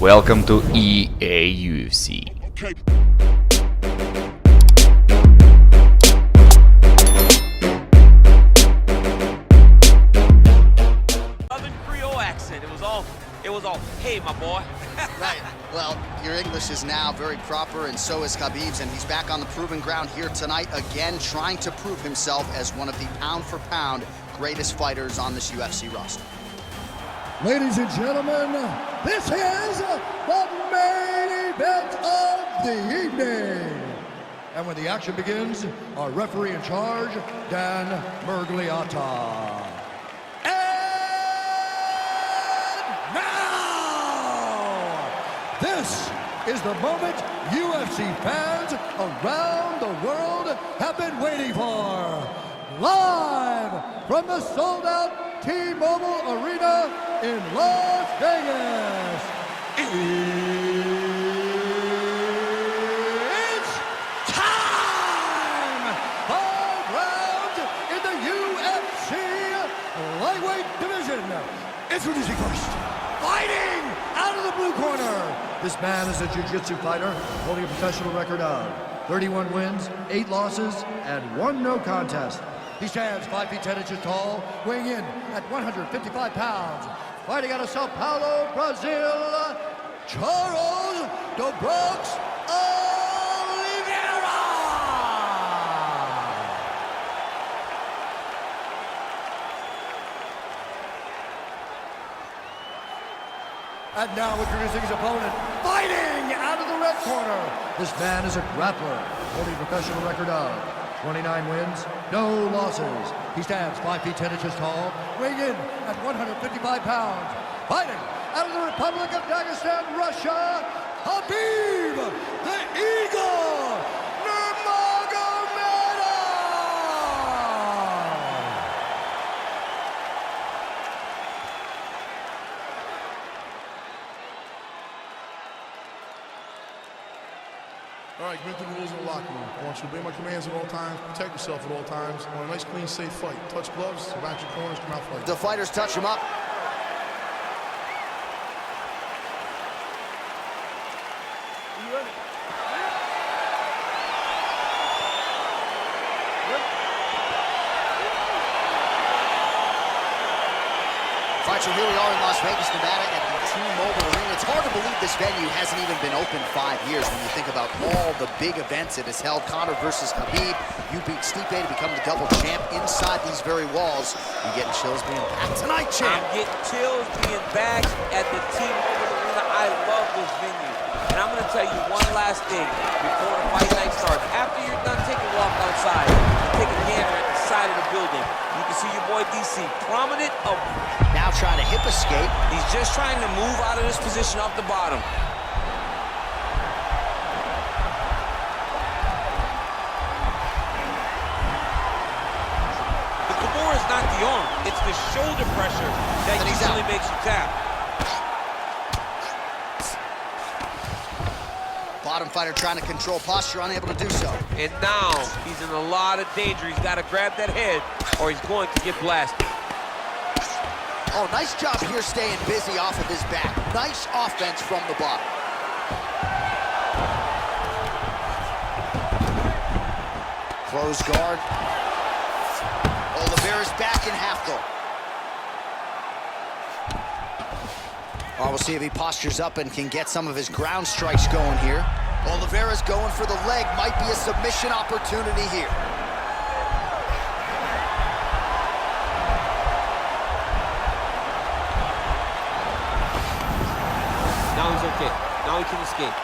Welcome to EA-UFC. Southern Creole accent. It was all, hey, my boy. Right. Well, your English is now very proper, and so is Khabib's, and he's back on the proving ground here tonight again, trying to prove himself as one of the pound-for-pound greatest fighters on this UFC roster. Ladies and gentlemen, this is the main event of the evening. And when the action begins, our referee in charge, Dan Mergliata. This is the moment UFC fans around the world have been waiting for. Live from the sold-out T-Mobile Arena in Las Vegas. It's time! 5 rounds in the UFC lightweight division. Introducing first, fighting out of the blue corner. This man is a jiu-jitsu fighter holding a professional record of 31 wins, 8 losses, and 1 no contest. He stands 5 feet 10 inches tall, weighing in at 155 pounds. Fighting out of Sao Paulo, Brazil, Charles "The Bronx" Oliveira! And now introducing his opponent, fighting out of the red corner. This man is a grappler, holding a professional record of 29 wins, no losses. He stands 5 feet 10 inches tall, weighing in at 155 pounds. Fighting out of the Republic of Dagestan, Russia, Khabib the Eagle Nurmagomedov! All right, give me the rules in the locker room. I want you to obey my commands at all times, protect yourself at all times. I want a nice, clean, safe fight. Touch gloves, back your corners, come out fight. The fighters touch him up. So here we are in Las Vegas, Nevada at the T-Mobile Arena. It's hard to believe this venue hasn't even been open 5 years when you think about all the big events it has held. Conor versus Khabib. You beat Stipe to become the double champ inside these very walls. You getting chills being back tonight, champ? I'm getting chills being back at the T-Mobile Arena. I love this venue. And I'm going to tell you one last thing before the fight night starts. After you're done, take a walk outside and take a gander at the side of the building. You can see your boy DC prominent of... Now trying to hip escape. He's just trying to move out of this position off the bottom. The Kimura is not the arm. It's the shoulder pressure that usually makes you tap. Bottom fighter trying to control posture, unable to do so. And now he's in a lot of danger. He's got to grab that head or he's going to get blasted. Oh, nice job here staying busy off of his back. Nice offense from the bottom. Close guard. Oliveira's back in half guard. All right, we'll see if he postures up and can get some of his ground strikes going here. Oliveira's going for the leg. Might be a submission opportunity here. Now he's okay. Now he can escape.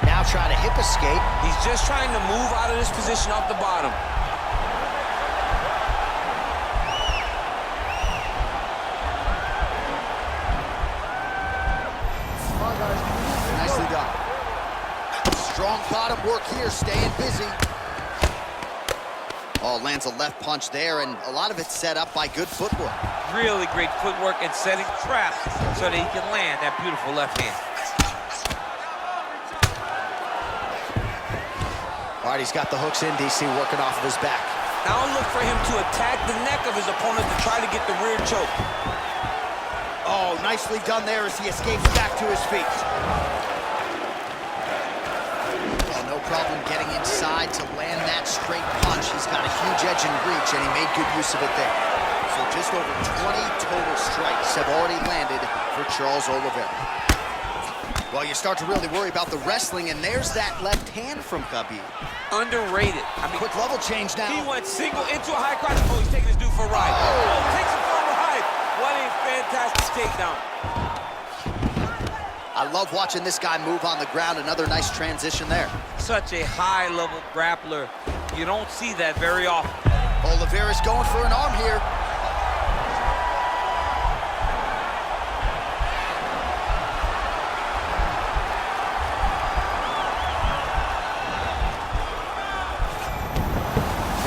Now trying to hip escape. He's just trying to move out of this position off the bottom. Nicely done. Strong bottom work here, staying busy. Oh, lands a left punch there, and a lot of it's set up by good footwork. Really great footwork and setting traps so that he can land that beautiful left hand. All right, he's got the hooks in, DC, working off of his back. Now look for him to attack the neck of his opponent to try to get the rear choke. Oh, nicely done there as he escapes back to his feet. Oh, no problem getting inside to land that straight punch. He's got a huge edge and reach, and he made good use of it there. So just over 20 total strikes have already landed for Charles Oliveira. Well, you start to really worry about the wrestling, and there's that left hand from Khabib. Underrated. I mean, Quick level change now. he went single into a high cross. Oh, he's taking his dude for a ride. Oh, takes him for a ride. What a fantastic takedown. I love watching this guy move on the ground. Another nice transition there. Such a high-level grappler. You don't see that very often. Oliveira's going for an arm here.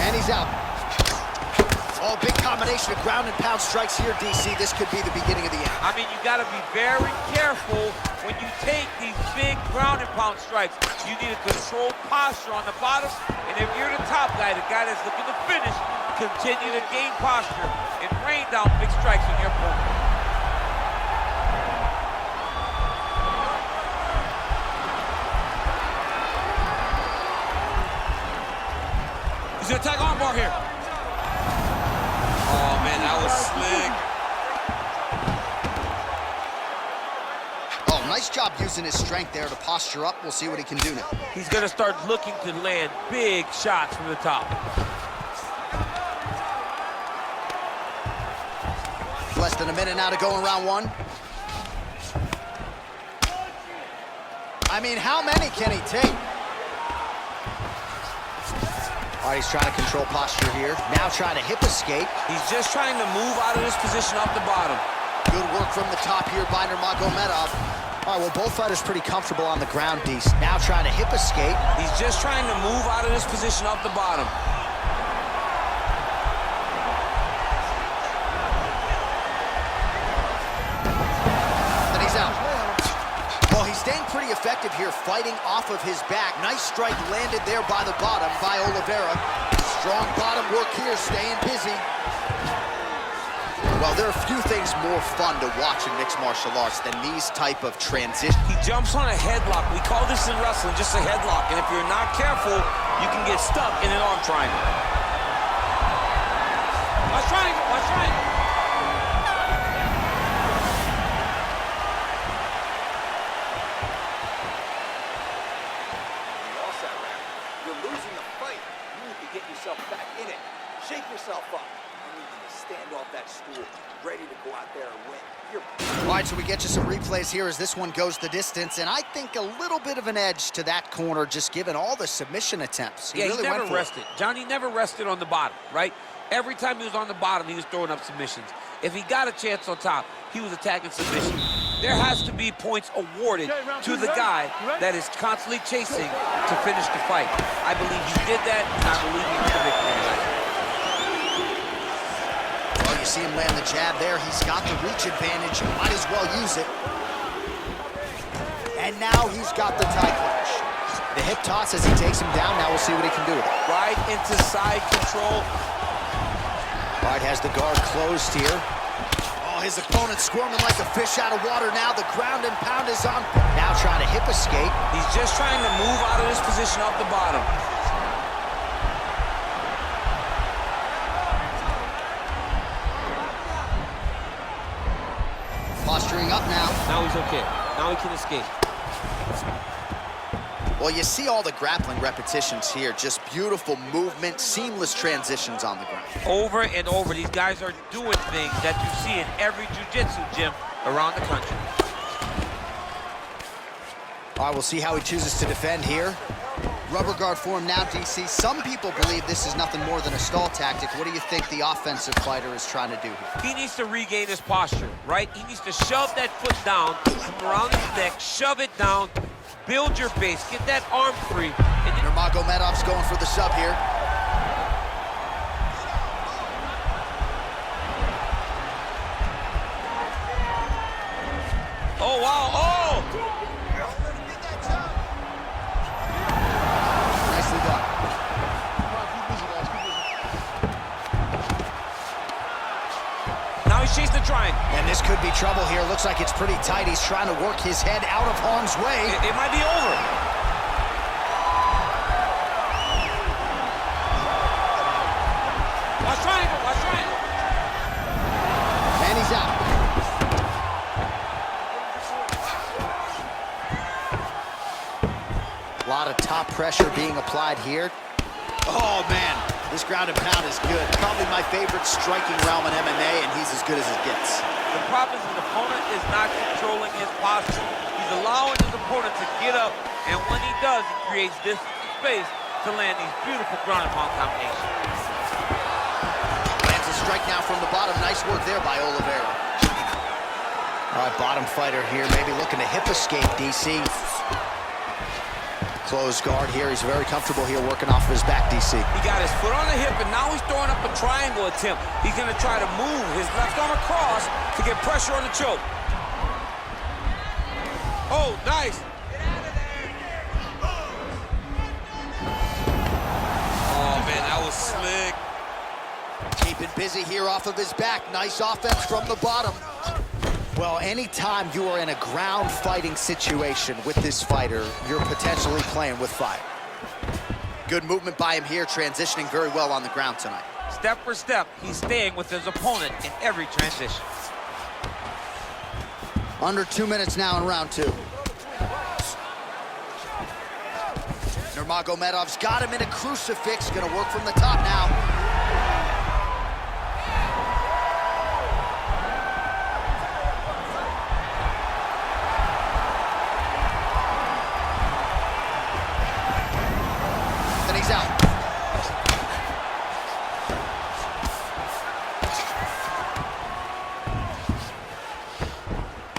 And he's out. Oh, big combination of ground and pound strikes here, DC. This could be the beginning of the end. I mean, you got to be very careful when you take these big ground and pound strikes. You need a controlled posture on the bottom, and if you're the top guy, the guy that's looking to finish, continue to gain posture and rain down big strikes on your opponent. He's gonna attack armbar here. Oh man, that was slick. Oh, nice job using his strength there to posture up. We'll see what he can do now. He's gonna start looking to land big shots from the top. Less than a minute now to go in round one. I mean, how many can he take? All right, he's trying to control posture here. Now trying to hip escape. He's just trying to move out of this position off the bottom. Good work from the top here by Nurmagomedov. All right, well, both fighters pretty comfortable on the ground, Deese. Now trying to hip escape. He's just trying to move out of this position off the bottom. Then he's out. Well, he's staying pretty effective here, fighting off of his back. Nice strike landed there by the bottom by Oliveira. Strong bottom work here, staying busy. Well, there are few things more fun to watch in mixed martial arts than these type of transitions. He jumps on a headlock. We call this in wrestling just a headlock. And if you're not careful, you can get stuck in an arm triangle. Watch triangle, watch triangle. You're losing the fight. You need to get yourself back in it. Shake yourself up. You need to stand off that stool, ready to go out there and win. All right, so we get you some replays here as this one goes the distance, and I think a little bit of an edge to that corner, just given all the submission attempts. He never rested. Johnny never rested on the bottom, right? Every time he was on the bottom, he was throwing up submissions. If he got a chance on top, he was attacking submission. There has to be points awarded to the guy that is constantly chasing to finish the fight. I believe he did that, and I believe he earned the victory tonight. Well, you see him land the jab there. He's got the reach advantage. Might as well use it. And now he's got the tie clutch. The hip toss as he takes him down. Now we'll see what he can do with it. Right into side control. All right, has the guard closed here. Oh, his opponent squirming like a fish out of water now. The ground and pound is on. Now trying to hip escape. He's just trying to move out of this position off the bottom. Posturing up now. Now he's okay. Now he can escape. Well, you see all the grappling repetitions here. Just beautiful movement, seamless transitions on the ground. Over and over, these guys are doing things that you see in every jiu-jitsu gym around the country. All right, we'll see how he chooses to defend here. Rubber guard for him now, DC. Some people believe this is nothing more than a stall tactic. What do you think the offensive fighter is trying to do here? He needs to regain his posture, right? He needs to shove that foot down, come around his neck, shove it down, build your base, get that arm free. And Nurmagomedov's going for the sub here. oh, wow, oh! Nicely done. Now he's chasing the triangle. strength. And this could be trouble here. Looks like it's pretty tight. He's trying to work his head out of harm's way. It might be over. Watch triangle, watch triangle. And he's out. A lot of top pressure being applied here. Oh, man. This ground and pound is good. Probably my favorite striking realm in MMA, and he's as good as it gets. The problem is his opponent is not controlling his posture. He's allowing his opponent to get up, and when he does, he creates this space to land these beautiful ground and pound combinations. Lands a strike now from the bottom. Nice work there by Oliveira. All right, bottom fighter here, maybe looking to hip escape, DC. Closed guard here. He's very comfortable here working off of his back, DC. He got his foot on the hip, and now he's throwing up a triangle attempt. He's going to try to move his left arm across to get pressure on the choke. Oh, nice. Get out of there. Oh, man, that was slick. Keeping busy here off of his back. Nice offense from the bottom. Well, anytime you are in a ground fighting situation with this fighter, you're potentially playing with fire. Good movement by him here, transitioning very well on the ground tonight. Step for step, he's staying with his opponent in every transition. Under 2 minutes now in round 2. Nurmagomedov's got him in a crucifix. Gonna work from the top now. Out.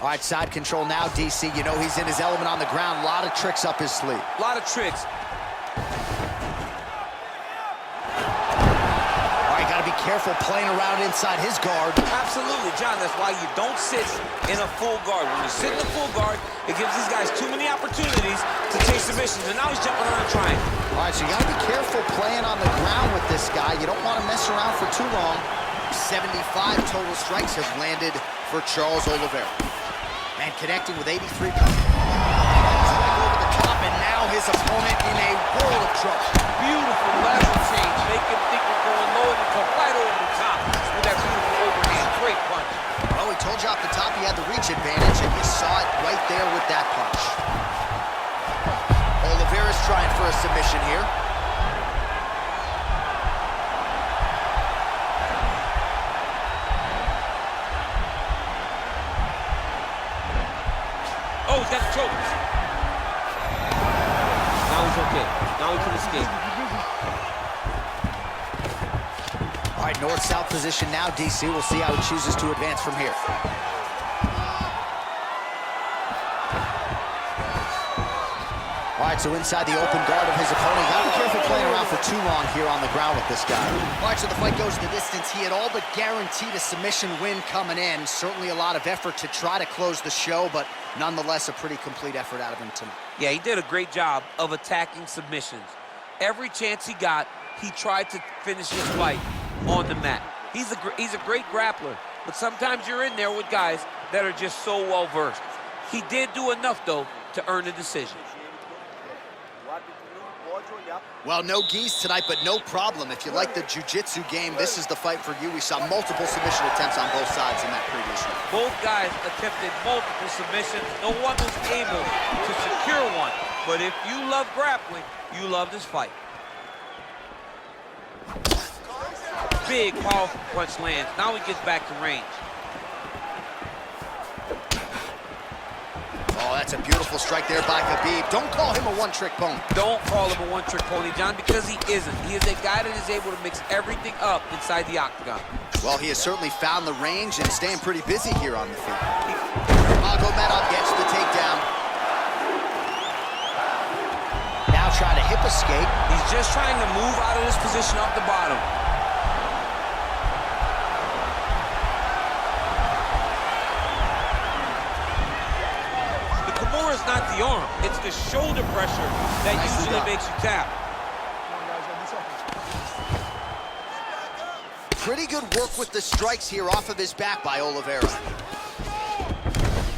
All right, side control now, DC. You know he's in his element on the ground. A lot of tricks up his sleeve. A lot of tricks. All right, got to be careful playing around inside his guard. Absolutely, John. That's why you don't sit in a full guard. When you sit in a full guard, it gives these guys too many opportunities to take submissions, and now he's jumping on a triangle. All right, so you got to be careful playing on the ground with this guy. You don't want to mess around for too long. 75 total strikes have landed for Charles Oliveira. And connecting with 83 pounds. Strike over the top, and now his opponent in a world of trouble. Beautiful lateral change. Make him think we're going low and come right over the top with that beautiful overhand. Great punch. Well, we told you off the top he had the reach advantage, and you saw it right there with that punch. Oliveira's trying for a submission here. Oh, he's got the choke. Now he's okay. Now he can escape. All right, north-south position now, DC. We'll see how he chooses to advance from here. All right, so inside the open guard of his opponent. Got to be careful playing around for too long here on the ground with this guy. All right, so the fight goes the distance. He had all but guaranteed a submission win coming in. Certainly a lot of effort to try to close the show, but nonetheless a pretty complete effort out of him tonight. Yeah, he did a great job of attacking submissions. Every chance he got, he tried to finish his fight on the mat. He's a great grappler, but sometimes you're in there with guys that are just so well-versed. He did do enough, though, to earn a decision. Well, no geese tonight, but no problem. If you like the jiu-jitsu game, this is the fight for you. We saw multiple submission attempts on both sides in that previous round. Both guys attempted multiple submissions. No one was able to secure one. But if you love grappling, you love this fight. Big, powerful punch lands. Now he gets back to range. Oh, that's a beautiful strike there by Khabib. Don't call him a one-trick pony. Don't call him a one-trick pony, John, because he isn't. He is a guy that is able to mix everything up inside the octagon. Well, he has certainly found the range and staying pretty busy here on the feet. Nurmagomedov gets the takedown. Now trying to hip escape. He's just trying to move out of this position off the bottom. It's not the arm, it's the shoulder pressure that usually makes you tap. Pretty good work with the strikes here off of his back by Oliveira.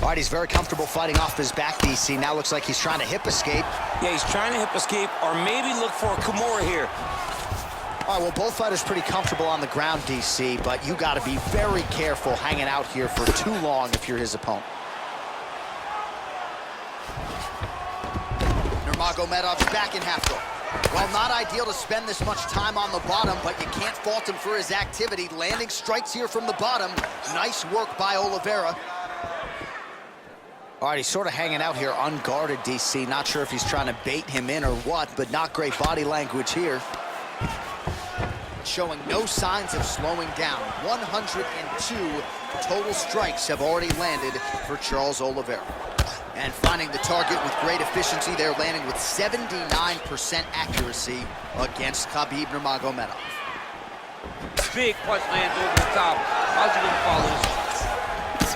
All right, he's very comfortable fighting off his back, DC. Now looks like he's trying to hip escape. Yeah, he's trying to hip escape or maybe look for a Kimura here. All right, well, both fighters pretty comfortable on the ground, DC, but you got to be very careful hanging out here for too long if you're his opponent. Nurmagomedov's back in half guard. Well, not ideal to spend this much time on the bottom, but you can't fault him for his activity. Landing strikes here from the bottom. Nice work by Oliveira. All right, he's sort of hanging out here unguarded, DC. Not sure if he's trying to bait him in or what, but not great body language here. Showing no signs of slowing down. 102 total strikes have already landed for Charles Oliveira. And finding the target with great efficiency, they're landing with 79% accuracy against Khabib Nurmagomedov. Big punch lands over the top. How's he gonna follow this?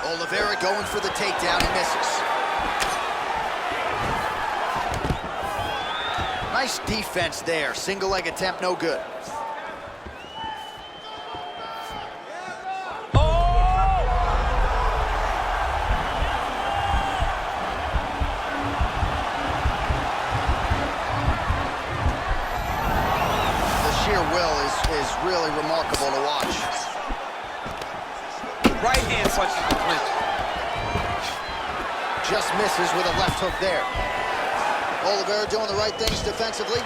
Oliveira going for the takedown, he misses. Nice defense there. Single leg attempt, no good. Is really remarkable to watch. Right hand punch to the clinch. Just misses with a left hook there. Oliveira doing the right things defensively.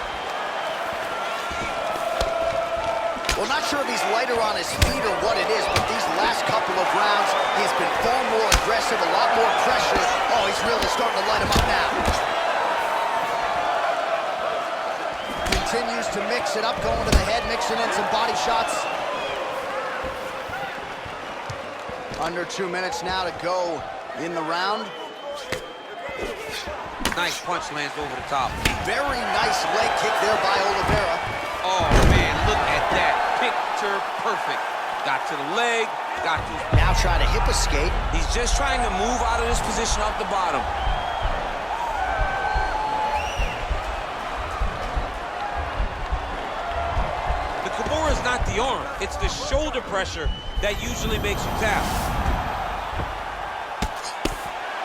Well, not sure if he's lighter on his feet or what it is, but these last couple of rounds, he's been far more aggressive, a lot more pressure. Oh, he's really starting to light him up now. Continues to mix it up, going to the head, mixing in some body shots. Under 2 minutes now to go in the round. Nice punch lands over the top. Very nice leg kick there by Oliveira. Oh, man, look at that. Picture perfect. Got to the leg, got to... Now trying to hip escape. He's just trying to move out of this position off the bottom. Is not the arm, it's the shoulder pressure that usually makes you tap.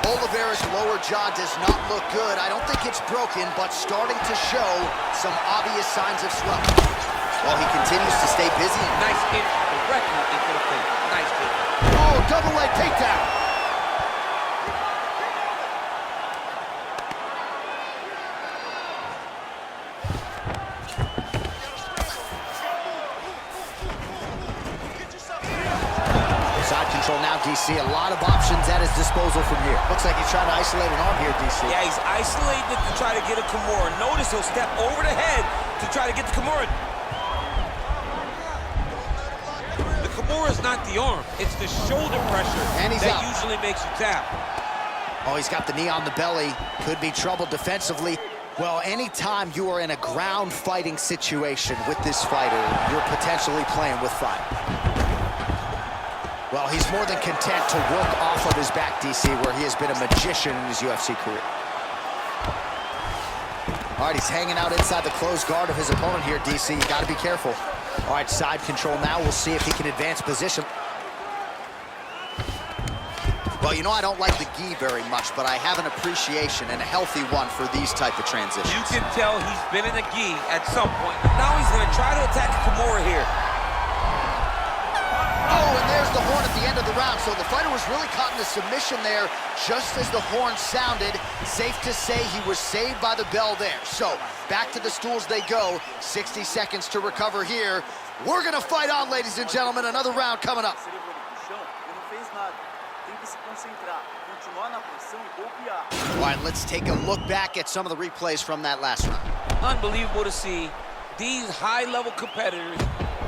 Oliveira's lower jaw does not look good. I don't think it's broken, but starting to show some obvious signs of swelling. Well, he continues to stay busy. Nice hit directly into the face. Nice hit. Oh, double leg takedown. Now, DC, a lot of options at his disposal from here. Looks like he's trying to isolate an arm here, DC. Yeah, he's isolating it to try to get a Kimura. Notice he'll step over the head to try to get the Kimura. The Kimura is not the arm. It's the shoulder pressure and he's that out. Usually makes you tap. Oh, he's got the knee on the belly. Could be trouble defensively. Well, anytime you are in a ground fighting situation with this fighter, you're potentially playing with fire. Well, he's more than content to work off of his back, DC, where he has been a magician in his UFC career. All right, he's hanging out inside the closed guard of his opponent here, DC. You got to be careful. All right, side control now. We'll see if he can advance position. Well, you know I don't like the gi very much, but I have an appreciation and a healthy one for these type of transitions. You can tell he's been in a gi at some point. Now he's going to try to attack Kimura here. Oh, and there's the horn at the end of the round. So the fighter was really caught in a submission there just as the horn sounded. Safe to say he was saved by the bell there. So back to the stools they go. 60 seconds to recover here. We're going to fight on, ladies and gentlemen. Another round coming up. All right, let's take a look back at some of the replays from that last round. Unbelievable to see these high-level competitors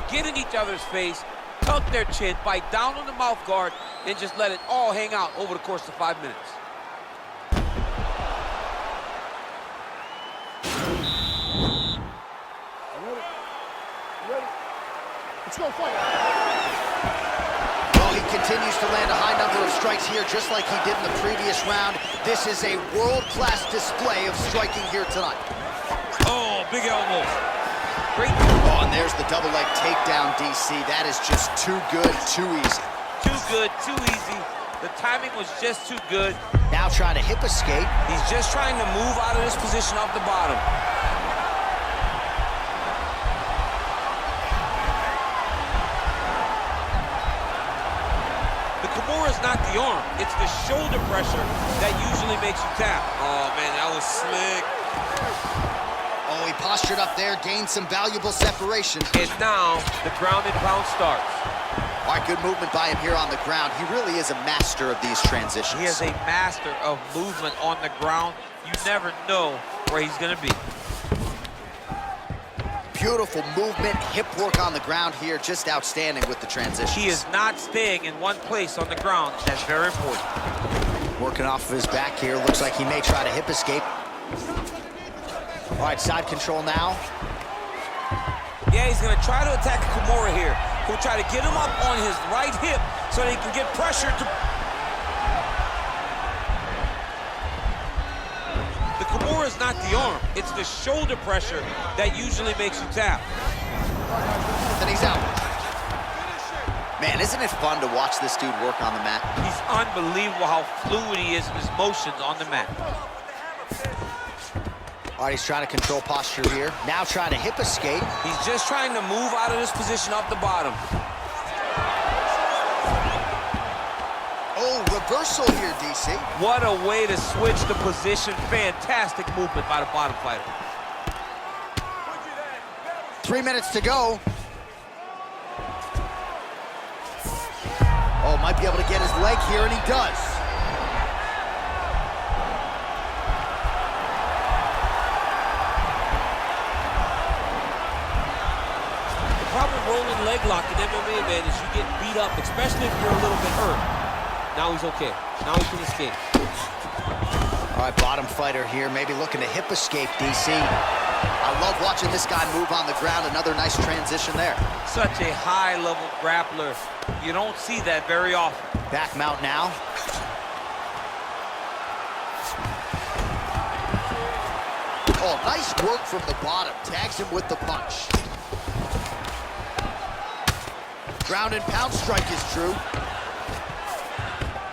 get in each other's face, tuck their chin, bite down on the mouth guard, and just let it all hang out over the course of 5 minutes. Let's go fight. Well, he continues to land a high number of strikes here, just like he did in the previous round. This is a world-class display of striking here tonight. Oh, big elbow. Great. Oh, and there's the double leg takedown, DC. That is just too good, too easy. Too good, too easy. The timing was just too good. Now trying to hip escape. He's just trying to move out of this position off the bottom. The Kimura is not the arm. It's the shoulder pressure that usually makes you tap. Oh, man, that was slick. Oh, he postured up there, gained some valuable separation. And now the ground and pound starts. All right, good movement by him here on the ground. He really is a master of these transitions. He is a master of movement on the ground. You never know where he's going to be. Beautiful movement, hip work on the ground here, just outstanding with the transitions. He is not staying in one place on the ground. That's very important. Working off of his back here. Looks like he may try to hip escape. All right, side control now. Yeah, he's going to try to attack Kimura here. He'll try to get him up on his right hip so that he can get pressure to... The Kimura is not the arm. It's the shoulder pressure that usually makes you tap. Then he's out. Man, isn't it fun to watch this dude work on the mat? He's unbelievable how fluid he is in his motions on the mat. All right, he's trying to control posture here. Now trying to hip escape. He's just trying to move out of this position off the bottom. Oh, reversal here, DC. What a way to switch the position. Fantastic movement by the bottom fighter. 3 minutes to go. Oh, might be able to get his leg here, and he does. Rolling leg lock in MMA, man, is you get beat up, especially if you're a little bit hurt. Now he's okay. Now he can escape. All right, bottom fighter here, maybe looking to hip escape, DC. I love watching this guy move on the ground. Another nice transition there. Such a high-level grappler. You don't see that very often. Back mount now. Oh, nice work from the bottom. Tags him with the punch. Ground and pound strike is true.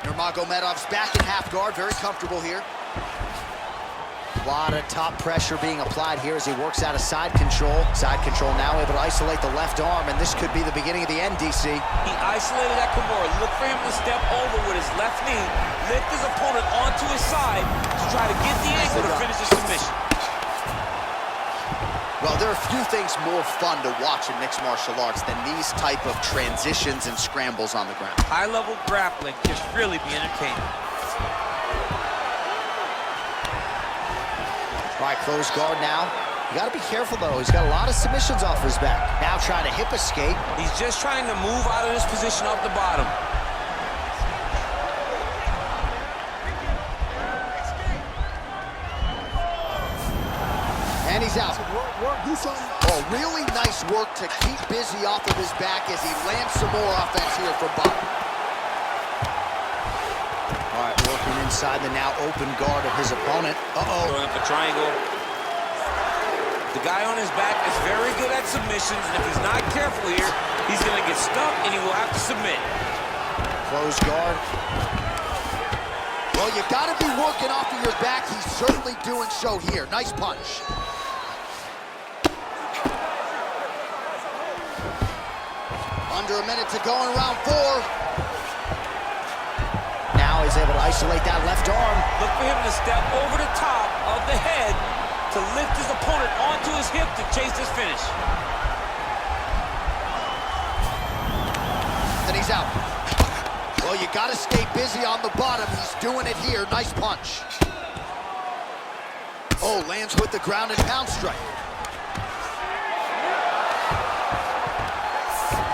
Nurmagomedov's back in half guard, very comfortable here. A lot of top pressure being applied here as he works out of side control. Side control now able to isolate the left arm, and this could be the beginning of the end, DC. He isolated that Kimura. Look for him to step over with his left knee, lift his opponent onto his side to try to get the angle to finish the submission. Well, there are a few things more fun to watch in mixed martial arts than these type of transitions and scrambles on the ground. High-level grappling can really be entertaining. All right, close guard now. You got to be careful, though. He's got a lot of submissions off his back. Now trying to hip escape. He's just trying to move out of this position off the bottom. And he's out. Oh, really nice work to keep busy off of his back as he lands some more offense here from bottom. All right, working inside the now open guard of his opponent. Uh-oh. Throwing up the triangle. The guy on his back is very good at submissions, and if he's not careful here, he's going to get stuck, and he will have to submit. Close guard. Well, you got to be working off of your back. He's certainly doing so here. Nice punch. Under a minute to go in round 4. Now he's able to isolate that left arm. Look for him to step over the top of the head to lift his opponent onto his hip to chase this finish. Then he's out. Well, you got to stay busy on the bottom. He's doing it here. Nice punch. Oh, lands with the ground and pound strike.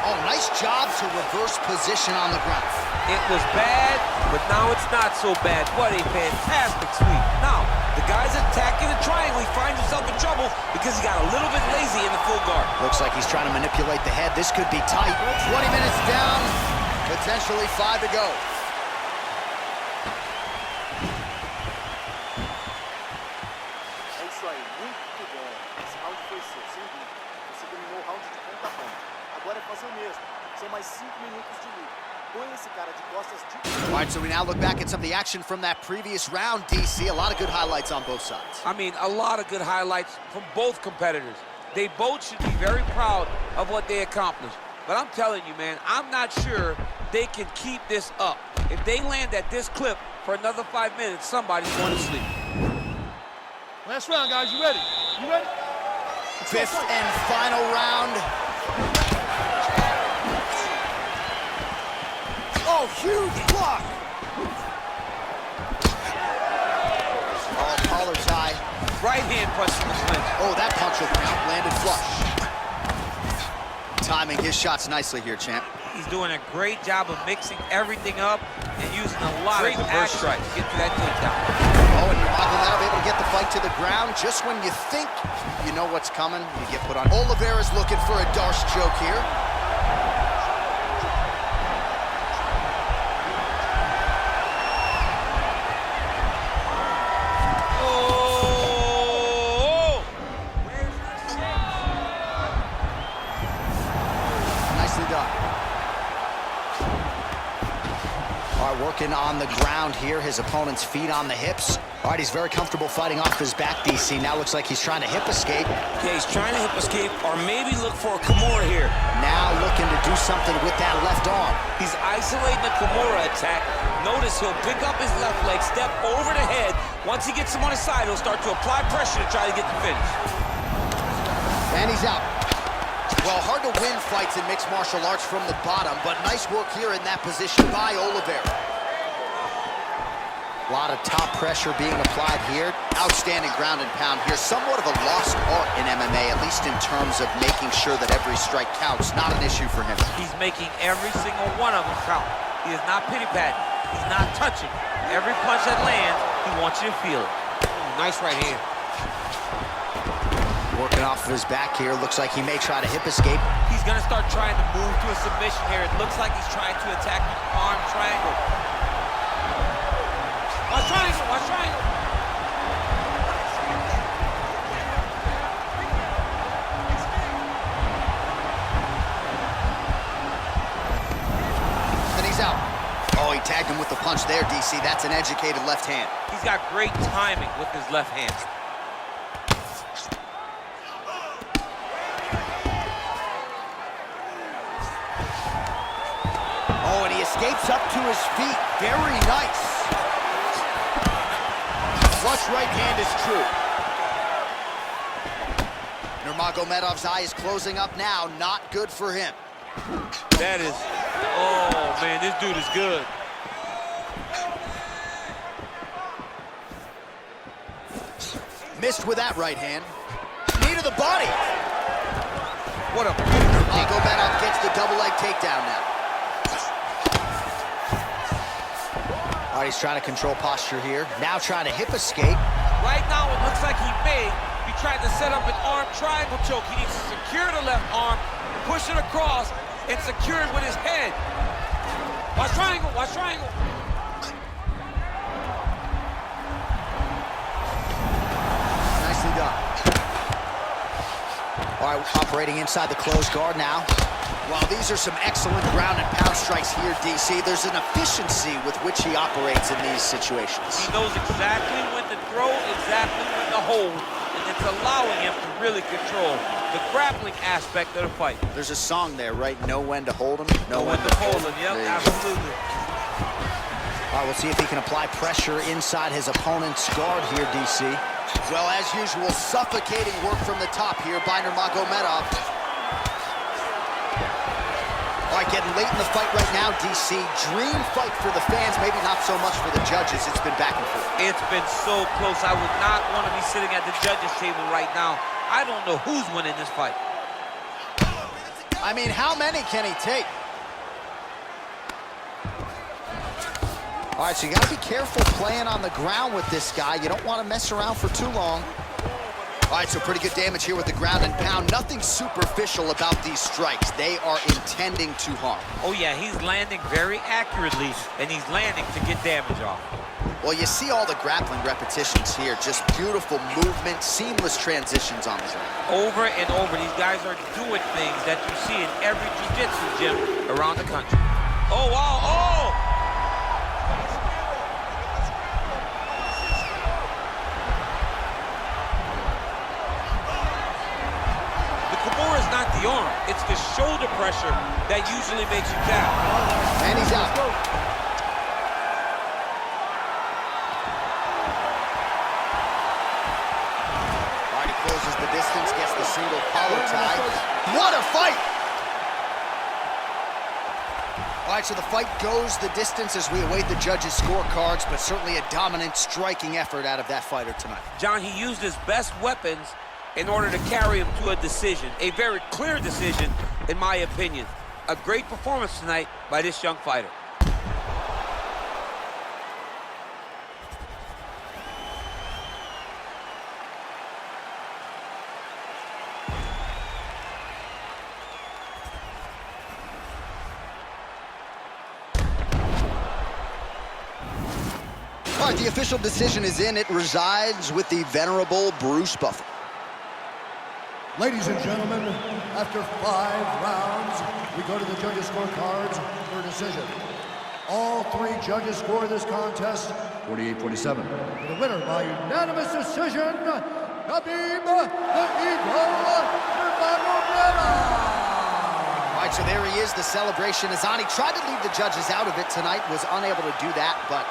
Oh, nice job to reverse position on the ground. It was bad, but now it's not so bad. What a fantastic sweep. Now, the guy's attacking the triangle. He finds himself in trouble because he got a little bit lazy in the full guard. Looks like he's trying to manipulate the head. This could be tight. 20 minutes down, potentially 5 to go. fazer o mesmo. São mais 5 minutos de luta. Põe esse cara de costas de... All right, so we now look back at some of the action from that previous round, DC. A lot of good highlights on both sides. I mean, a lot of good highlights from both competitors. They both should be very proud of what they accomplished. But I'm telling you, man, I'm not sure they can keep this up. If they land at this clip for another 5 minutes, somebody's going to sleep. Last round, guys. You ready? You ready? Fifth and final round. Oh, huge block. Oh, collar tie. Right hand punch in the clinch. Oh, that punch will count. Landed flush. Timing his shots nicely here, champ. He's doing a great job of mixing everything up and using a lot of action to get to that takedown. Oh, and Nurmagomedov able to get the fight to the ground. Just when you think you know what's coming, you get put on. Oliveira's looking for a Darce choke here. Working on the ground here, his opponent's feet on the hips. All right, he's very comfortable fighting off his back, DC. Now looks like he's trying to hip escape. Yeah, he's trying to hip escape or maybe look for a Kimura here. Now looking to do something with that left arm. He's isolating the Kimura attack. Notice he'll pick up his left leg, step over the head. Once he gets him on his side, he'll start to apply pressure to try to get the finish. And he's out. Well, hard to win fights in mixed martial arts from the bottom, but nice work here in that position by Oliveira. A lot of top pressure being applied here. Outstanding ground and pound here. Somewhat of a lost art in MMA, at least in terms of making sure that every strike counts. Not an issue for him. He's making every single one of them count. He is not pity-patting. He's not touching. Every punch that lands, he wants you to feel it. Nice right hand. Working off of his back here. Looks like he may try to hip escape. He's going to start trying to move to a submission here. It looks like he's trying to attack with the arm triangle. Watch triangle, watch triangle. And he's out. Oh, he tagged him with the punch there, DC. That's an educated left hand. He's got great timing with his left hand. Oh, and he escapes up to his feet. Very nice. Flush right hand is true. Nurmagomedov's eye is closing up now. Not good for him. That is, oh man, this dude is good. Missed with that right hand. Knee to the body. What a Nurmagomedov gets the double leg takedown now. All right, he's trying to control posture here. Now trying to hip escape. Right now, it looks like he may be trying to set up an arm triangle choke. He needs to secure the left arm, push it across, and secure it with his head. Watch triangle, watch triangle. Nicely done. All right, operating inside the closed guard now. Well, these are some excellent ground and pound strikes here, DC. There's an efficiency with which he operates in these situations. He knows exactly when to throw, exactly when to hold, and it's allowing him to really control the grappling aspect of the fight. There's a song there, right? Know when to hold him, know when to hold him. Yep, absolutely. All right, we'll see if he can apply pressure inside his opponent's guard here, DC. Well, as usual, suffocating work from the top here by Nurmagomedov. All right, getting late in the fight right now, DC. Dream fight for the fans, maybe not so much for the judges. It's been back and forth. It's been so close. I would not want to be sitting at the judges' table right now. I don't know who's winning this fight. I mean, how many can he take? All right, so you got to be careful playing on the ground with this guy. You don't want to mess around for too long. All right, so pretty good damage here with the ground and pound. Nothing superficial about these strikes. They are intending to harm. Oh, yeah, he's landing very accurately, and he's landing to get damage off. Well, you see all the grappling repetitions here. Just beautiful movement, seamless transitions on the ground. Over and over, these guys are doing things that you see in every jiu-jitsu gym around the country. Oh, wow, oh! The Kimura is not the arm. It's the shoulder pressure that usually makes you tap. And he's out. Closes the distance, gets the single collar tie. What a fight! All right, so the fight goes the distance as we await the judges' scorecards, but certainly a dominant, striking effort out of that fighter tonight. John, he used his best weapons in order to carry him to a decision, a very clear decision, in my opinion. A great performance tonight by this young fighter. All right, the official decision is in. It resides with the venerable Bruce Buffer. Ladies and gentlemen, after 5 rounds, we go to the judges' scorecards for a decision. All 3 judges score this contest 48-47. For the winner by unanimous decision, Khabib the Eagle Nurmagomedov. All right, so there he is, the celebration. Azani tried to leave the judges out of it tonight, was unable to do that, but